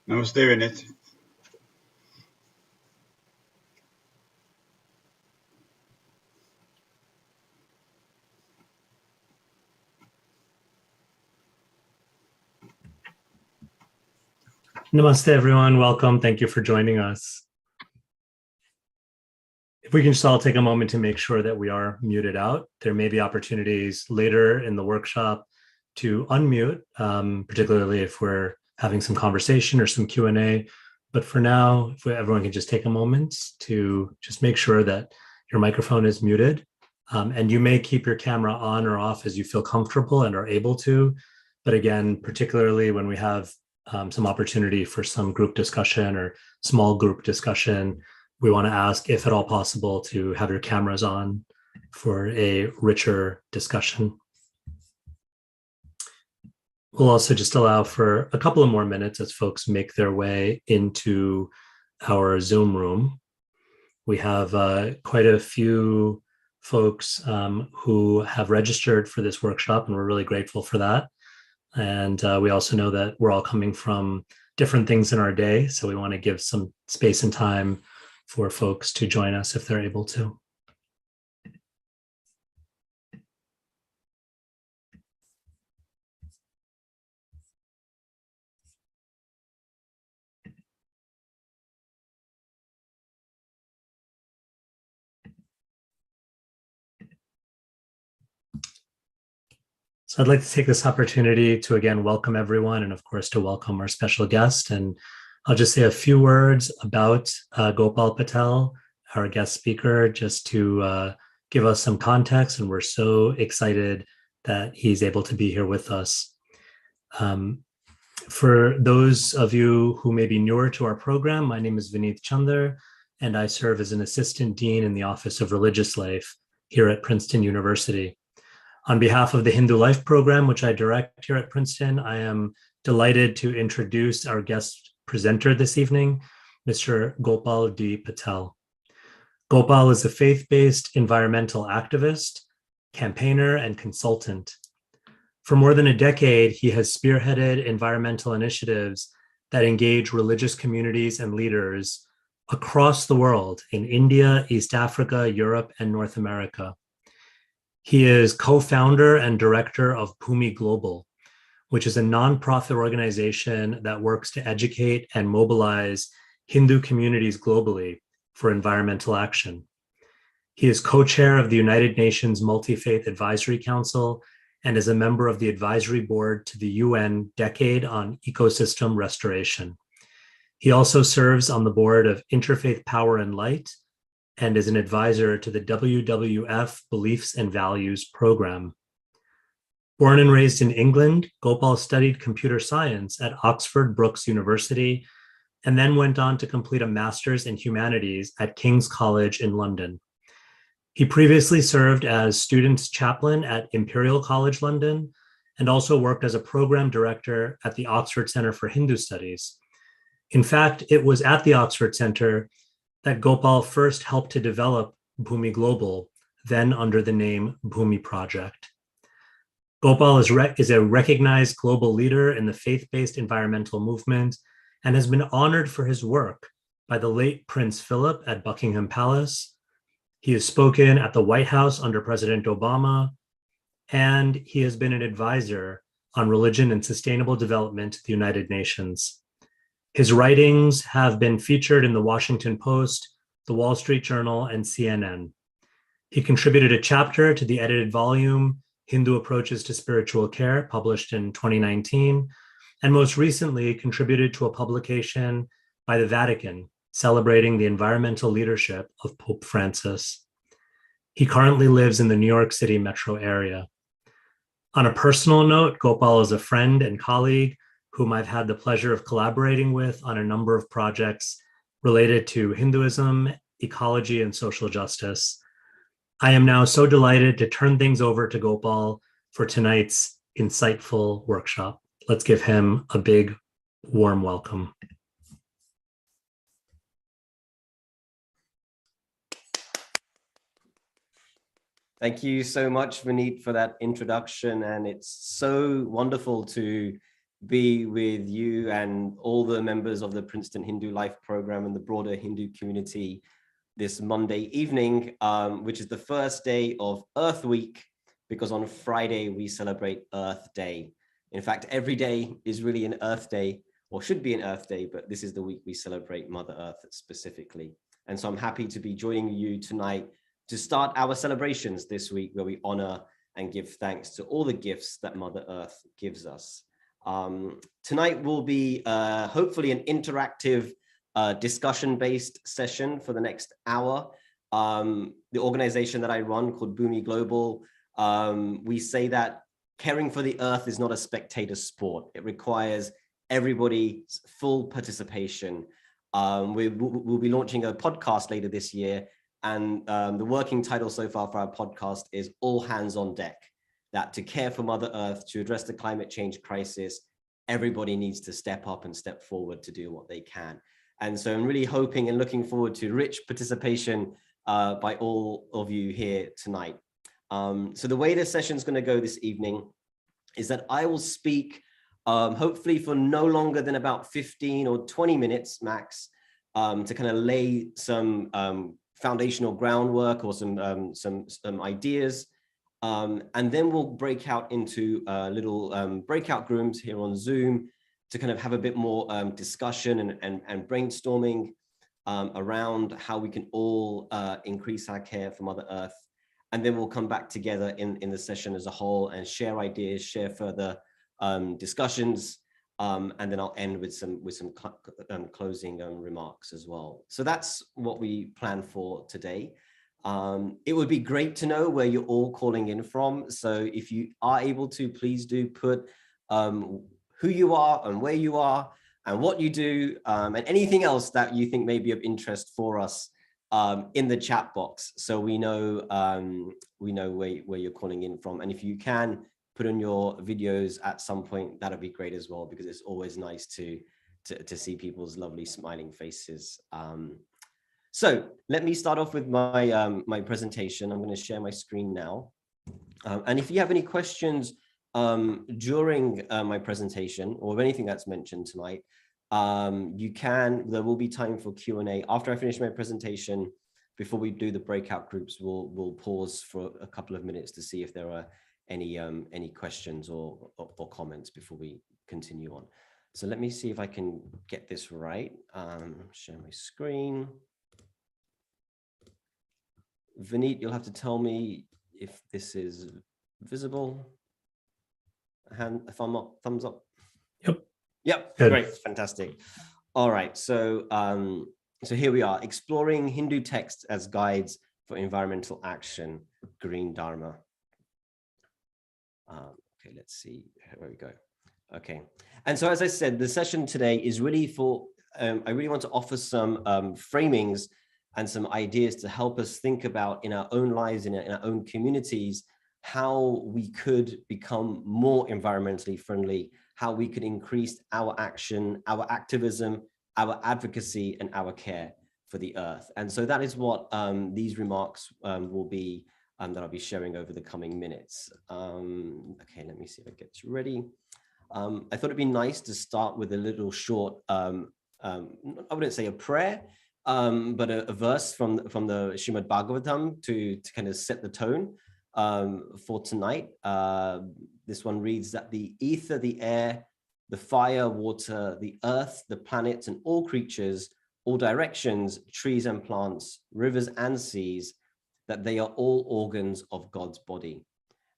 Namaste, Vinit. Namaste, everyone. Welcome. Thank you for joining us. If we can just all take a moment to make sure that we are muted out. There may be opportunities later in the workshop to unmute, particularly if we're having some conversation or some Q&A. But for now, if everyone can just take a moment to just make sure that your microphone is muted. And you may keep your camera on or off as you feel comfortable and are able to. But again, particularly when we have some opportunity for some group discussion or small group discussion, we want to ask, if at all possible, to have your cameras on for a richer discussion. We'll also just allow for a couple of more minutes as folks make their way into our Zoom room. We have quite a few folks who have registered for this workshop, and we're really grateful for that. And we also know that we're all coming from different things in our day, so we want to give some space and time for folks to join us if they're able to. So I'd like to take this opportunity to again welcome everyone, and of course to welcome our special guest. And I'll just say a few words about Gopal Patel, our guest speaker, just to give us some context. And we're so excited that he's able to be here with us. For those of you who may be newer to our program, my name is Vineet Chander, and I serve as an assistant dean in the Office of Religious Life here at Princeton University. On behalf of the Hindu Life program, which I direct here at Princeton, I am delighted to introduce our guest presenter this evening, Mr. Gopal D. Patel. Gopal is a faith-based environmental activist, campaigner, and consultant. For more than a decade, he has spearheaded environmental initiatives that engage religious communities and leaders across the world in India, East Africa, Europe, and North America. He is co-founder and director of Bhumi Global, which is a nonprofit organization that works to educate and mobilize Hindu communities globally for environmental action. He is co-chair of the United Nations Multi-Faith Advisory Council and is a member of the advisory board to the UN Decade on Ecosystem Restoration. He also serves on the board of Interfaith Power and Light and is an advisor to the WWF Beliefs and Values program. Born and raised in England, Gopal studied computer science at Oxford Brookes University and then went on to complete a master's in humanities at King's College in London. He previously served as students' chaplain at Imperial College London and also worked as a program director at the Oxford Centre for Hindu Studies. In fact, it was at the Oxford Centre that Gopal first helped to develop Bhumi Global, then under the name Bhumi Project. Gopal is a recognized global leader in the faith-based environmental movement and has been honored for his work by the late Prince Philip at Buckingham Palace. He has spoken at the White House under President Obama, and he has been an advisor on religion and sustainable development at the United Nations. His writings have been featured in the Washington Post, the Wall Street Journal, and CNN. He contributed a chapter to the edited volume, Hindu Approaches to Spiritual Care, published in 2019, and most recently contributed to a publication by the Vatican celebrating the environmental leadership of Pope Francis. He currently lives in the New York City metro area. On a personal note, Gopal is a friend and colleague whom I've had the pleasure of collaborating with on a number of projects related to Hinduism, ecology, and social justice. I am now so delighted to turn things over to Gopal for tonight's insightful workshop. Let's give him a big, warm welcome. Thank you so much, Vineet, for that introduction. And it's so wonderful to be with you and all the members of the Princeton Hindu Life Program and the broader Hindu community this Monday evening, which is the first day of Earth Week, because on Friday we celebrate Earth Day. In fact, every day is really an Earth Day, or should be an Earth Day, but this is the week we celebrate Mother Earth specifically. And so I'm happy to be joining you tonight to start our celebrations this week, where we honor and give thanks to all the gifts that Mother Earth gives us. Tonight will be hopefully an interactive discussion-based session for the next hour. The organization that I run, called Bhumi Global, we say that caring for the earth is not a spectator sport. It requires everybody's full participation. We'll be launching a podcast later this year, and the working title so far for our podcast is All Hands on Deck. That to care for Mother Earth, to address the climate change crisis, everybody needs to step up and step forward to do what they can. And so I'm really hoping and looking forward to rich participation by all of you here tonight. So the way this session is going to go this evening is that I will speak hopefully for no longer than about 15 or 20 minutes max, to kind of lay some foundational groundwork or some ideas. And then we'll break out into little breakout rooms here on Zoom to kind of have a bit more discussion and brainstorming around how we can all increase our care for Mother Earth. And then we'll come back together in the session as a whole and share ideas, share further discussions, and then I'll end with some closing remarks as well. So that's what we plan for today. It would be great to know where you're all calling in from. So if you are able to, please do put who you are and where you are and what you do, and anything else that you think may be of interest for us in the chat box, so we know where you're calling in from. And if you can put on your videos at some point, that'd be great as well, because it's always nice to see people's lovely smiling faces. So let me start off with my my presentation. I'm going to share my screen now, and if you have any questions during my presentation or anything that's mentioned tonight, there will be time for Q&A after I finish my presentation. Before we do the breakout groups, we'll pause for a couple of minutes to see if there are any questions or comments before we continue on. So let me see if I can get this right. Share my screen. Vineet, you'll have to tell me if this is visible. Thumbs up. Yep, Good. Great, fantastic. All right, so so here we are, exploring Hindu texts as guides for environmental action, Green Dharma. Okay, let's see, where we go. Okay, and so as I said, the session today is really for, I really want to offer some framings and some ideas to help us think about in our own lives, in our own communities, how we could become more environmentally friendly, how we could increase our action, our activism, our advocacy, and our care for the earth. And so that is what these remarks will be, that I'll be sharing over the coming minutes. Okay, let me see if it gets ready. I thought it'd be nice to start with a little short, I wouldn't say a prayer, but a verse from the Srimad Bhagavatam to kind of set the tone for tonight. This one reads that the ether, the air, the fire, water, the earth, the planets, and all creatures, all directions, trees and plants, rivers and seas, that they are all organs of God's body.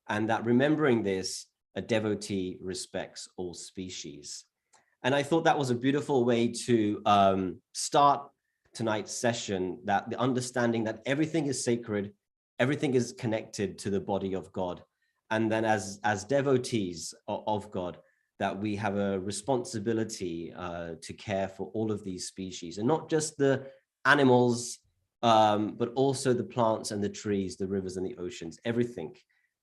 And that remembering this, a devotee respects all species. And I thought that was a beautiful way to start tonight's session, that the understanding that everything is sacred, everything is connected to the body of God. And then as devotees of God, that we have a responsibility to care for all of these species, and not just the animals, but also the plants and the trees, the rivers and the oceans. Everything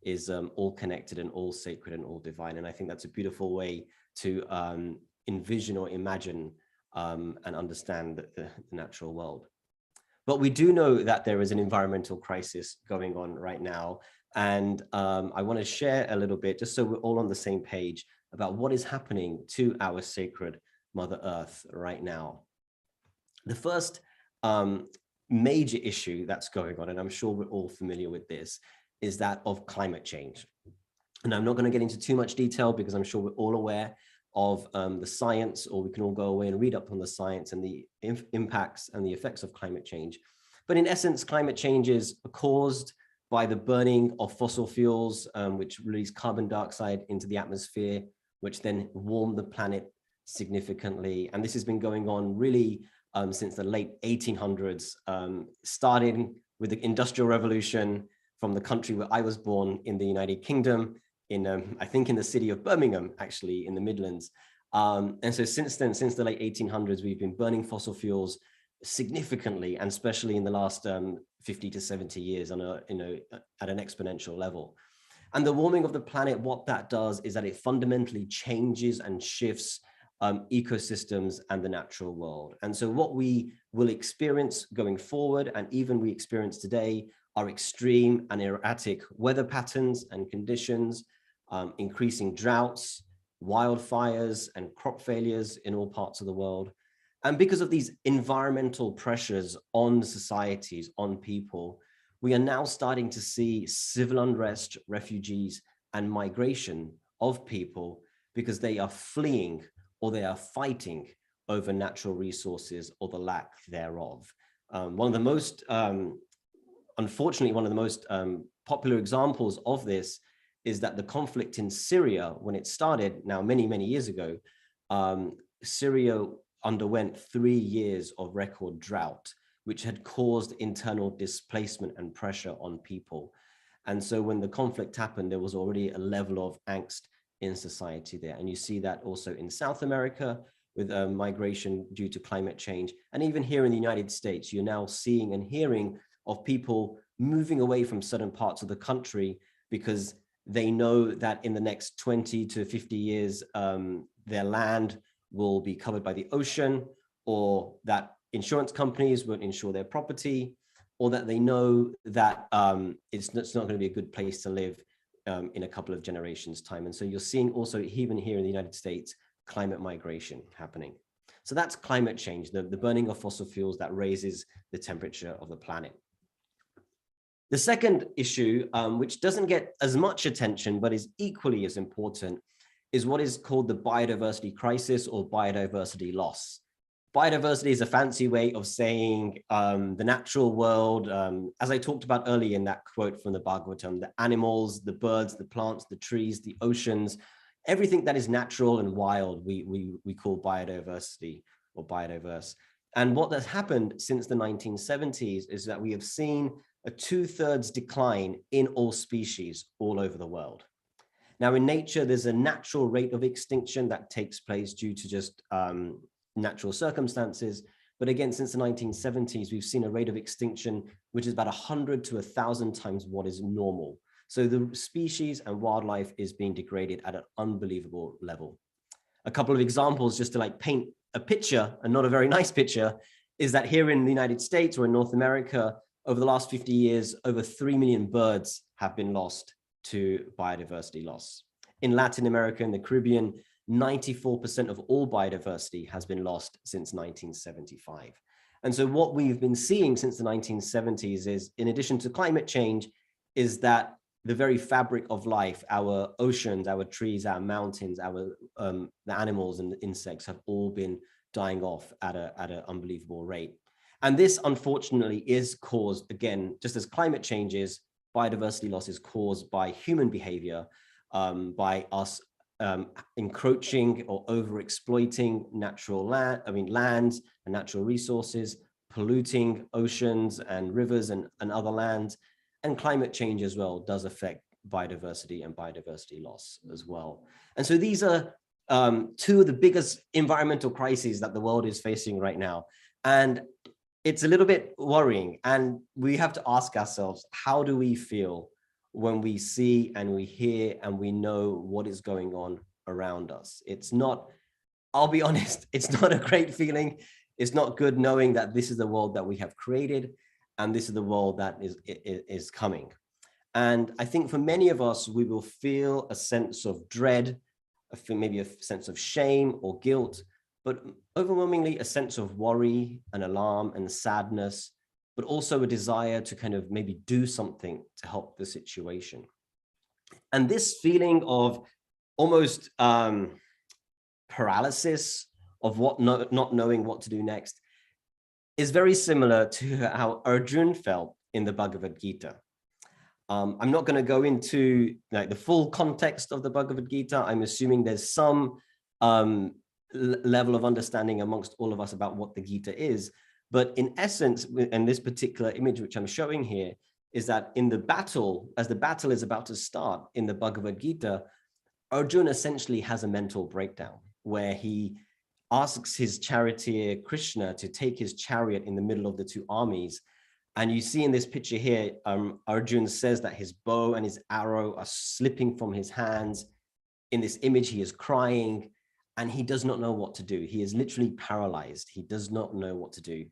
is all connected and all sacred and all divine. And I think that's a beautiful way to envision or imagine and understand the natural world. But we do know that there is an environmental crisis going on right now. And I want to share a little bit, just so we're all on the same page, about what is happening to our sacred Mother Earth right now. The first major issue that's going on, and I'm sure we're all familiar with this, is that of climate change. And I'm not going to get into too much detail because I'm sure we're all aware of the science, or we can all go away and read up on the science and the impacts and the effects of climate change. But in essence, climate change is caused by the burning of fossil fuels, which release carbon dioxide into the atmosphere, which then warm the planet significantly. And this has been going on really since the late 1800s, starting with the Industrial Revolution from the country where I was born in the United Kingdom, I think in the city of Birmingham, actually in the Midlands. And so since then, since the late 1800s, we've been burning fossil fuels significantly, and especially in the last 50 to 70 years on a, at an exponential level. And the warming of the planet, what that does is that it fundamentally changes and shifts ecosystems and the natural world. And so what we will experience going forward, and even we experience today, are extreme and erratic weather patterns and conditions, increasing droughts, wildfires, and crop failures in all parts of the world. And because of these environmental pressures on societies, on people, we are now starting to see civil unrest, refugees, and migration of people because they are fleeing or they are fighting over natural resources or the lack thereof. One of the most, unfortunately, one of the most popular examples of this is that the conflict in Syria, when it started now many, many years ago, Syria underwent 3 years of record drought, which had caused internal displacement and pressure on people. And so when the conflict happened, there was already a level of angst in society there. And you see that also in South America with migration due to climate change. And even here in the United States, you're now seeing and hearing of people moving away from certain parts of the country because they know that in the next 20 to 50 years, their land will be covered by the ocean, or that insurance companies won't insure their property, or that they know that it's not going to be a good place to live in a couple of generations' time. And so you're seeing also, even here in the United States, climate migration happening. So that's climate change, the burning of fossil fuels that raises the temperature of the planet. The second issue, which doesn't get as much attention, but is equally as important, is what is called the biodiversity crisis or biodiversity loss. Biodiversity is a fancy way of saying the natural world, as I talked about earlier in that quote from the Bhagavatam, the animals, the birds, the plants, the trees, the oceans, everything that is natural and wild, we call biodiversity or biodiverse. And what has happened since the 1970s is that we have seen a 2/3 decline in all species all over the world. Now, in nature, there's a natural rate of extinction that takes place due to just natural circumstances. But again, since the 1970s, we've seen a rate of extinction which is about 100 to 1,000 times what is normal. So the species and wildlife is being degraded at an unbelievable level. A couple of examples just to like paint a picture, and not a very nice picture, is that here in the United States or in North America, over the last 50 years, over 3 million birds have been lost to biodiversity loss. In Latin America and the Caribbean, 94% of all biodiversity has been lost since 1975. And so what we've been seeing since the 1970s is, in addition to climate change, is that the very fabric of life, our oceans, our trees, our mountains, the animals and the insects have all been dying off at an unbelievable rate. And this, unfortunately, is caused, again, just as climate change is, biodiversity loss is caused by human behavior, by us encroaching or over-exploiting natural lands and natural resources, polluting oceans and rivers and other lands. And climate change as well does affect biodiversity and biodiversity loss as well. And so these are two of the biggest environmental crises that the world is facing right now. And it's a little bit worrying. And we have to ask ourselves, how do we feel when we see and we hear and we know what is going on around us? It's not, I'll be honest, it's not a great feeling. It's not good knowing that this is the world that we have created and this is the world that is coming. And I think for many of us, we will feel a sense of dread, maybe a sense of shame or guilt, but overwhelmingly a sense of worry and alarm and sadness, but also a desire to kind of maybe do something to help the situation. And this feeling of almost paralysis of not knowing what to do next is very similar to how Arjun felt in the Bhagavad Gita. I'm not going to go into like the full context of the Bhagavad Gita. I'm assuming there's some level of understanding amongst all of us about what the Gita is. But in essence, and this particular image which I'm showing here, is that in the battle, as the battle is about to start in the Bhagavad Gita, Arjuna essentially has a mental breakdown where he asks his charioteer Krishna to take his chariot in the middle of the two armies. And you see in this picture here, Arjuna says that his bow and his arrow are slipping from his hands. In this image, he is crying and he does not know what to do. He is literally paralyzed. He does not know what to do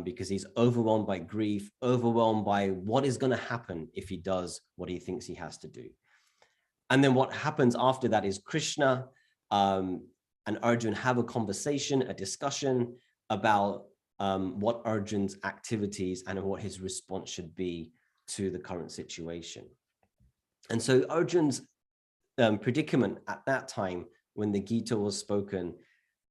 because he's overwhelmed by grief, overwhelmed by what is going to happen if he does what he thinks he has to do. And then what happens after that is Krishna and Arjuna have a conversation, a discussion about what Arjun's activities and what his response should be to the current situation. And so Arjun's predicament at that time, when the Gita was spoken,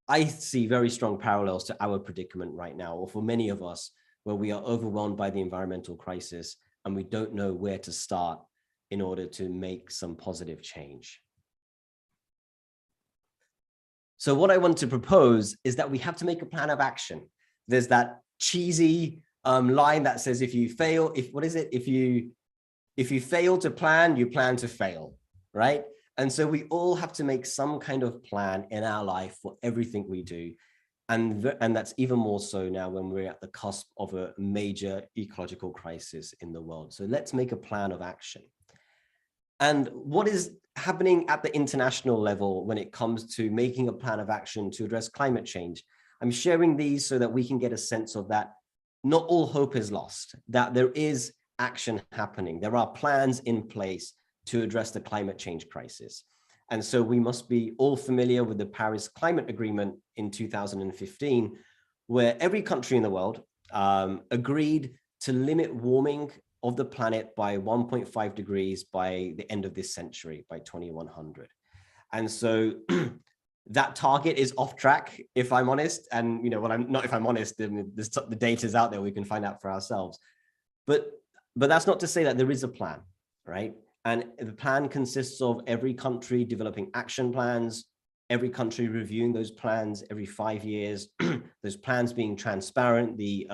I see very strong parallels to our predicament right now, or for many of us, where we are overwhelmed by the environmental crisis and we don't know where to start in order to make some positive change. So what I want to propose is that we have to make a plan of action. There's that cheesy line that says, if you fail, if you fail to plan, you plan to fail, right? And so we all have to make some kind of plan in our life for everything we do. And that's even more so now when we're at the cusp of a major ecological crisis in the world. So let's make a plan of action. And what is happening at the international level when it comes to making a plan of action to address climate change? I'm sharing these so that we can get a sense of that not all hope is lost, that there is action happening. There are plans in place to address the climate change crisis. And so we must be all familiar with the Paris Climate Agreement in 2015, where every country in the world agreed to limit warming of the planet by 1.5 degrees by the end of this century, by 2100. And so that target is off track, if I'm honest. And, you know, if I'm honest, the data is out there, we can find out for ourselves. But that's not to say that there is a plan, right? And the plan consists of every country developing action plans, every country reviewing those plans every 5 years, those plans being transparent, the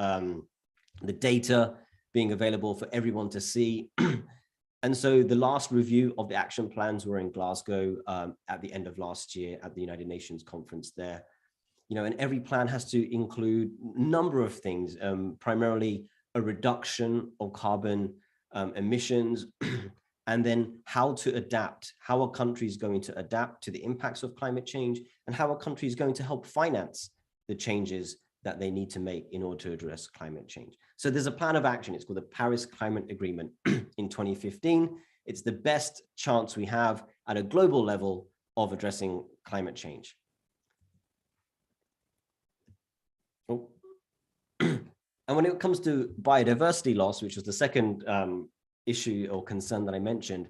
data being available for everyone to see. And so the last review of the action plans were in Glasgow at the end of last year at the United Nations conference there. You know, and every plan has to include a number of things, primarily a reduction of carbon emissions, and then how to adapt, how are countries going to adapt to the impacts of climate change, and how are countries going to help finance the changes that they need to make in order to address climate change. So there's a plan of action. It's called the Paris Climate Agreement in 2015. It's the best chance we have at a global level of addressing climate change. Oh. And when it comes to biodiversity loss, which was the second issue or concern that I mentioned,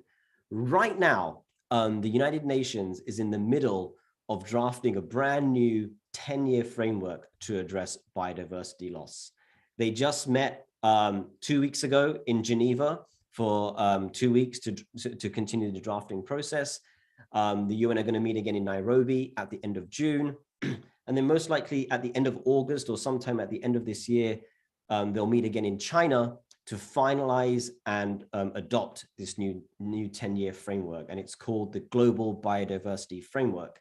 right now, the United Nations is in the middle of drafting a brand new 10-year framework to address biodiversity loss. They just met 2 weeks ago in Geneva for 2 weeks to continue the drafting process. The UN are going to meet again in Nairobi at the end of June. And then most likely at the end of August or sometime at the end of this year, they'll meet again in China to finalize and adopt this new 10-year framework. And it's called the Global Biodiversity Framework.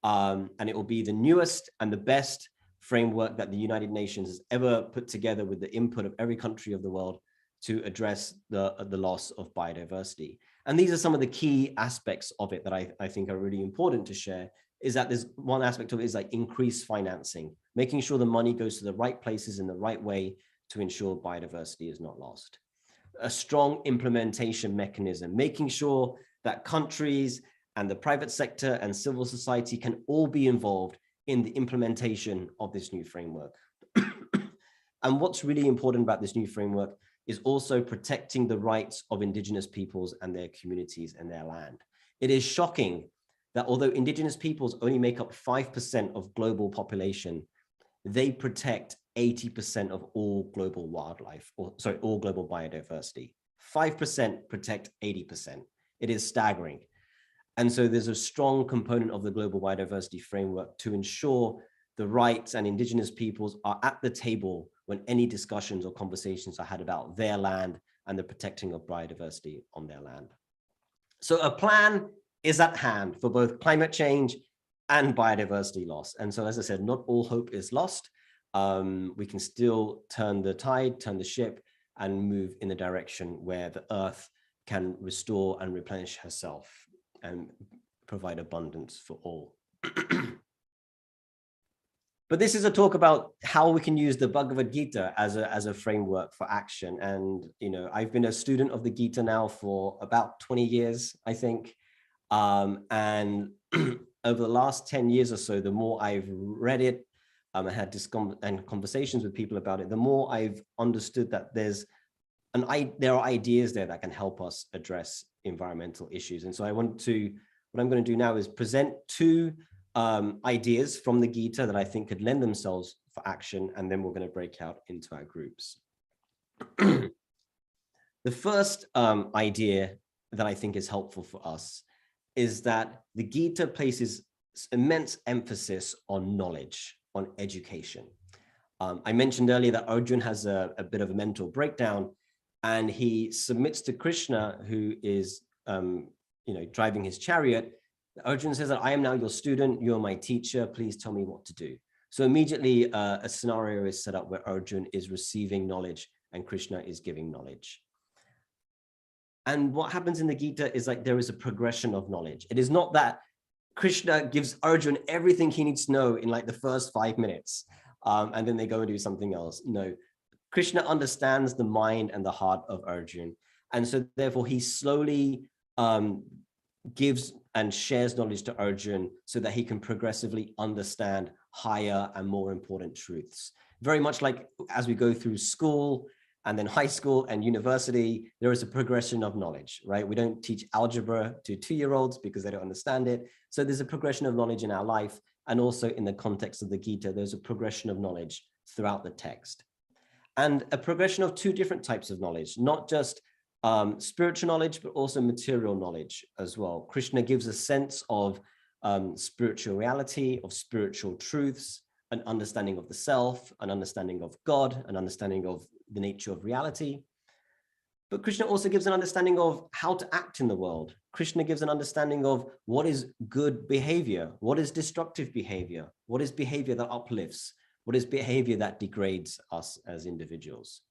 And it will be the newest and the best framework that the United Nations has ever put together with the input of every country of the world to address the loss of biodiversity. And these are some of the key aspects of it that I think are really important to share, is that there's one aspect of it is like increased financing, making sure the money goes to the right places in the right way to ensure biodiversity is not lost. A strong implementation mechanism, making sure that countries and the private sector and civil society can all be involved in the implementation of this new framework. And what's really important about this new framework is also protecting the rights of indigenous peoples and their communities and their land. It is shocking that although indigenous peoples only make up 5% of global population, they protect 80% of all global wildlife, or sorry, all global biodiversity. 5% protect 80%. It is staggering. And so there's a strong component of the global biodiversity framework to ensure the rights and indigenous peoples are at the table when any discussions or conversations are had about their land and the protecting of biodiversity on their land. So a plan is at hand for both climate change and biodiversity loss. And so, as I said, not all hope is lost. We can still turn the tide, turn the ship, and move in the direction where the earth can restore and replenish herself and provide abundance for all. But this is a talk about how we can use the Bhagavad Gita as a framework for action. And, you know, I've been a student of the Gita now for about 20 years, I think. And over the last 10 years or so, the more I've read it and had conversations with people about it, the more I've understood that there are ideas there that can help us address environmental issues. And so what I'm going to do now is present two ideas from the Gita that I think could lend themselves for action, and then we're going to break out into our groups. The first idea that I think is helpful for us is that the Gita places immense emphasis on knowledge, on education. I mentioned earlier that Arjun has a bit of a mental breakdown, and he submits to Krishna, who is driving his chariot. Arjun says that I am now your student, you're my teacher, please tell me what to do. So immediately a scenario is set up where Arjun is receiving knowledge and Krishna is giving knowledge. And what happens in the Gita is like there is a progression of knowledge. It is not that Krishna gives Arjun everything he needs to know in like the first 5 minutes, and then they go and do something else. No, Krishna understands the mind and the heart of Arjun. And so therefore he slowly gives and shares knowledge to Arjun so that he can progressively understand higher and more important truths. Very much like as we go through school and then high school and university, there is a progression of knowledge, right? We don't teach algebra to 2-year-olds because they don't understand it. So there's a progression of knowledge in our life. And also in the context of the Gita, there's a progression of knowledge throughout the text. And a progression of two different types of knowledge, not just spiritual knowledge, but also material knowledge as well. Krishna gives a sense of spiritual reality, of spiritual truths, an understanding of the self, an understanding of God, an understanding of the nature of reality. But Krishna also gives an understanding of how to act in the world. Krishna gives an understanding of what is good behavior, what is destructive behavior, what is behavior that uplifts, what is behavior that degrades us as individuals.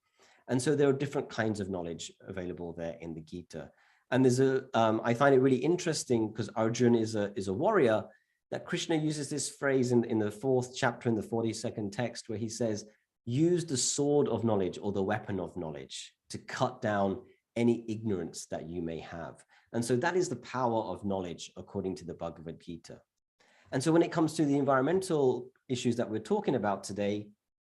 And so there are different kinds of knowledge available there in the Gita. And there's I find it really interesting because Arjun is a warrior, that Krishna uses this phrase in the 4th chapter in the 42nd text where he says, use the sword of knowledge or the weapon of knowledge to cut down any ignorance that you may have. And so that is the power of knowledge according to the Bhagavad Gita. And so when it comes to the environmental issues that we're talking about today,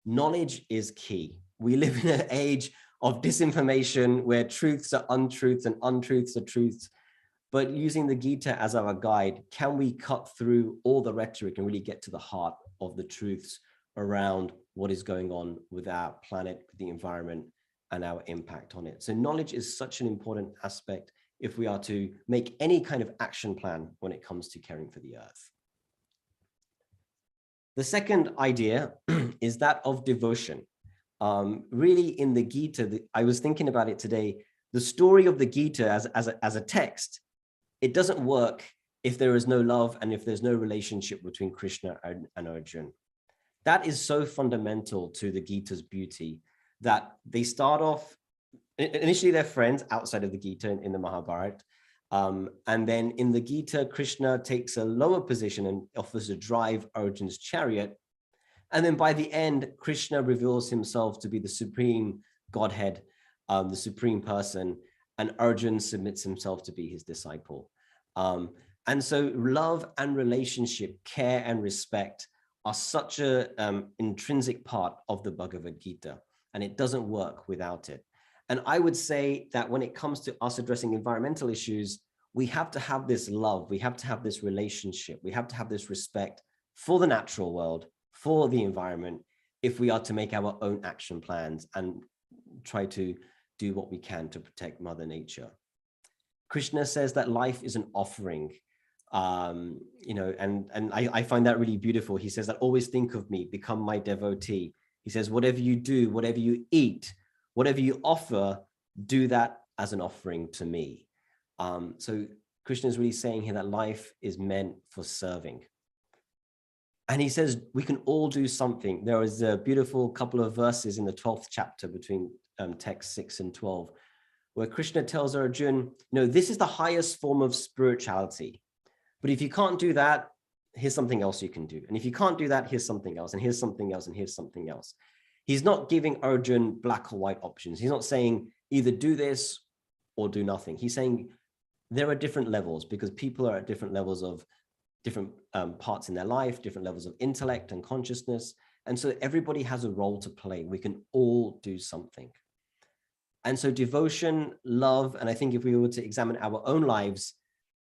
knowledge is key. We live in an age of disinformation where truths are untruths and untruths are truths. But using the Gita as our guide, can we cut through all the rhetoric and really get to the heart of the truths around what is going on with our planet, with the environment, and our impact on it? So knowledge is such an important aspect if we are to make any kind of action plan when it comes to caring for the earth. The second idea is that of devotion. Really in the Gita, I was thinking about it today, the story of the Gita as a text, it doesn't work if there is no love and if there's no relationship between Krishna and Arjun. That is so fundamental to the Gita's beauty that they start off, initially they're friends outside of the Gita in the Mahabharata. And then in the Gita, Krishna takes a lower position and offers to drive Arjun's chariot. And then by the end, Krishna reveals himself to be the supreme Godhead, the supreme person, and Arjun submits himself to be his disciple. And so love and relationship, care and respect are such a intrinsic part of the Bhagavad Gita, and it doesn't work without it. And I would say that when it comes to us addressing environmental issues, we have to have this love, we have to have this relationship, we have to have this respect for the natural world, for the environment, if we are to make our own action plans and try to do what we can to protect Mother Nature. Krishna says that life is an offering, you know, and I find that really beautiful. He says that always think of me, become my devotee. He says, whatever you do, whatever you eat, whatever you offer, do that as an offering to me. So Krishna is really saying here that life is meant for serving. And he says we can all do something. There is a beautiful couple of verses in the 12th chapter between text 6 and 12, where Krishna tells Arjuna, you know, this is the highest form of spirituality. But if you can't do that, here's something else you can do. And if you can't do that, here's something else, and here's something else, and here's something else. He's not giving Arjuna black or white options. He's not saying either do this or do nothing. He's saying there are different levels, because people are at different levels of different parts in their life, different levels of intellect and consciousness. And so everybody has a role to play. We can all do something. And so devotion, love, and I think if we were to examine our own lives,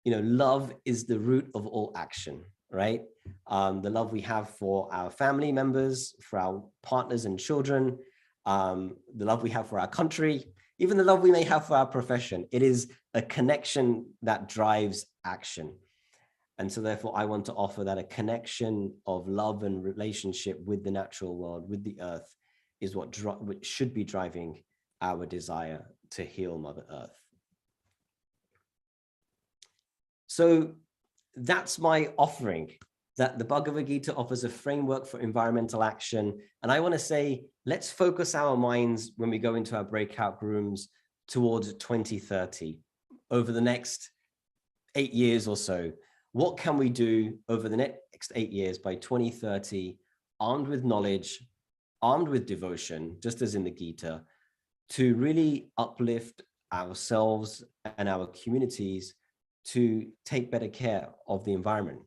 you know, love is the root of all action, right? The love we have for our family members, for our partners and children, the love we have for our country, even the love we may have for our profession. It is a connection that drives action. And so therefore, I want to offer that a connection of love and relationship with the natural world, with the earth, is what should be driving our desire to heal Mother Earth. So that's my offering, that the Bhagavad Gita offers a framework for environmental action. And I want to say, let's focus our minds when we go into our breakout rooms towards 2030, over the next 8 years or so. What can we do over the next 8 years by 2030, armed with knowledge, armed with devotion, just as in the Gita, to really uplift ourselves and our communities to take better care of the environment?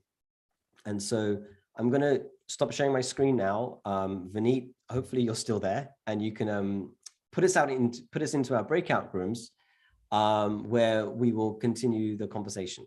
And so I'm going to stop sharing my screen now. Vineet, hopefully you're still there, and you can put us into our breakout rooms where we will continue the conversation.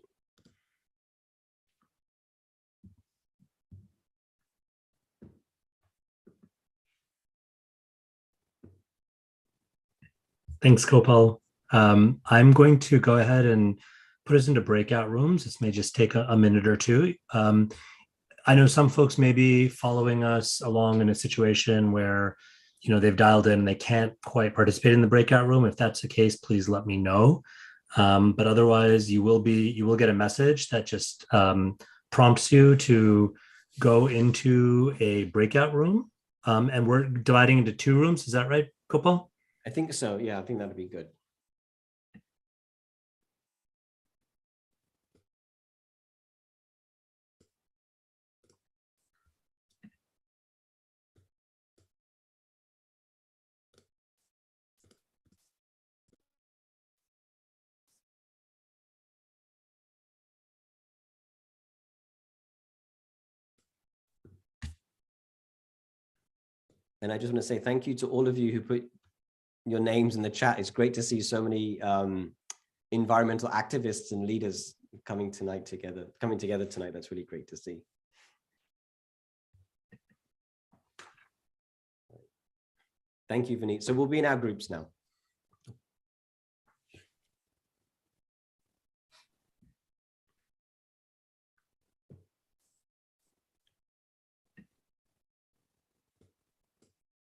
Thanks, Gopal. I'm going to go ahead and put us into breakout rooms. This may just take a minute or two. I know some folks may be following us along in a situation where, you know, they've dialed in and they can't quite participate in the breakout room. If that's the case, please let me know. But otherwise, you will get a message that just prompts you to go into a breakout room. And we're dividing into 2 rooms. Is that right, Gopal? I think so. Yeah, I think that'd be good. And I just want to say thank you to all of you who put your names in the chat. It's great to see so many environmental activists and leaders coming together tonight. That's really great to see. Thank you, Vineet. So we'll be in our groups now.